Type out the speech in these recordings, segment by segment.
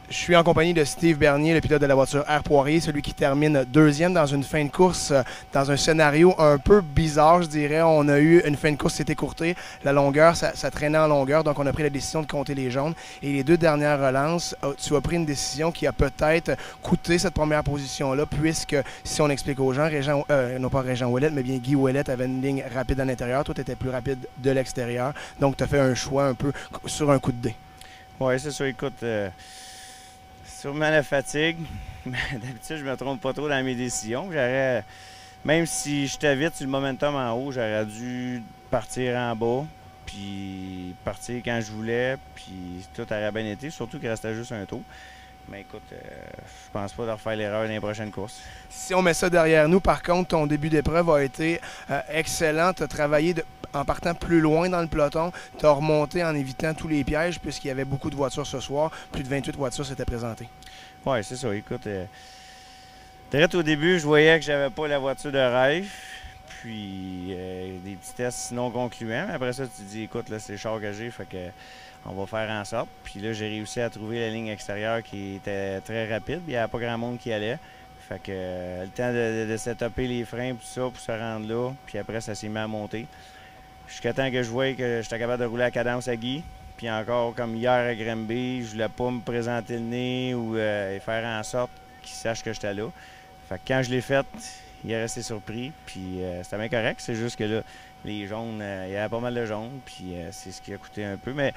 Je suis en compagnie de Steve Bernier, le pilote de la voiture Air Poirier, celui qui termine deuxième dans une fin de course, dans un scénario un peu bizarre, je dirais. On a eu une fin de course qui s'est écourtée. La longueur, ça traînait en longueur, donc on a pris la décision de compter les jaunes. Et les deux dernières relances, tu as pris une décision qui a peut-être coûté cette première position-là, puisque, si on explique aux gens, non pas Régent Ouellet, mais bien Guy Ouellet avait une ligne rapide à l'intérieur. Toi, tu étais plus rapide de l'extérieur. Donc, tu as fait un choix un peu sur un coup de dé. Oui, c'est ça. Écoute, sûrement la fatigue. Mais d'habitude, je me trompe pas trop dans mes décisions. Même si j'étais vite sur le momentum en haut, j'aurais dû partir en bas, puis partir quand je voulais, puis tout aurait bien été, surtout qu'il restait juste un tour. Mais écoute, je pense pas de refaire l'erreur dans les prochaines courses. Si on met ça derrière nous, par contre, ton début d'épreuve a été excellent. Tu as travaillé en partant plus loin dans le peloton. Tu as remonté en évitant tous les pièges, puisqu'il y avait beaucoup de voitures ce soir. Plus de 28 voitures s'étaient présentées. Oui, c'est ça. Écoute, direct au début, je voyais que j'avais pas la voiture de rêve. Puis des petits tests non concluants. Mais après ça, tu te dis, écoute, là, c'est le char que j'ai, fait que on va faire en sorte. Puis là, j'ai réussi à trouver la ligne extérieure qui était très rapide. Puis il n'y avait pas grand monde qui allait. Fait que le temps de setuper les freins tout ça pour se rendre là. Puis après, ça s'est mis à monter. Jusqu'à temps que je voyais que j'étais capable de rouler à cadence à Guy. Puis encore, comme hier à Granby, je voulais pas me présenter le nez ou faire en sorte qu'il sache que j'étais là. Fait que quand je l'ai fait, il est resté surpris. Puis c'était bien correct. C'est juste que là, les jaunes, il y avait pas mal de jaunes. Puis c'est ce qui a coûté un peu. Mais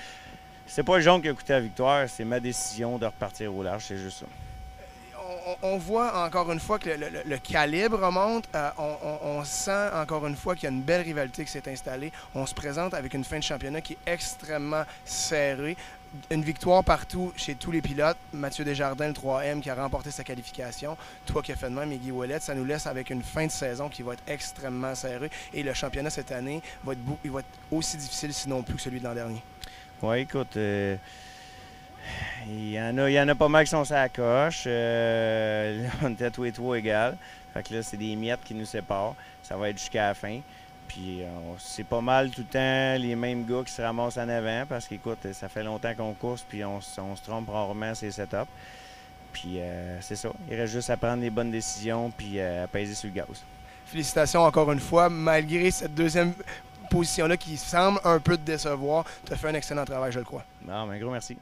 c'est pas le jaune qui a coûté la victoire, c'est ma décision de repartir au large, c'est juste ça. On voit encore une fois que le calibre remonte. On sent encore une fois qu'il y a une belle rivalité qui s'est installée. On se présente avec une fin de championnat qui est extrêmement serrée. Une victoire partout chez tous les pilotes. Mathieu Desjardins, le 3M, qui a remporté sa qualification. Toi qui as fait de même, et Guy Ouellet, ça nous laisse avec une fin de saison qui va être extrêmement serrée. Et le championnat cette année il va être aussi difficile, sinon plus que celui de l'an dernier. Oui, écoute, il y en a pas mal qui sont sur la coche. On était tous les trois égales. Fait que là, c'est des miettes qui nous séparent. Ça va être jusqu'à la fin. Puis c'est pas mal tout le temps les mêmes gars qui se ramassent en avant parce qu'écoute, ça fait longtemps qu'on course puis on se trompe rarement ces setups. Puis c'est ça. Il reste juste à prendre les bonnes décisions puis à peser sur le gaz. Félicitations encore une fois. Malgré cette deuxième position-là qui semble un peu te décevoir, tu as fait un excellent travail, je le crois. Non, mais gros merci.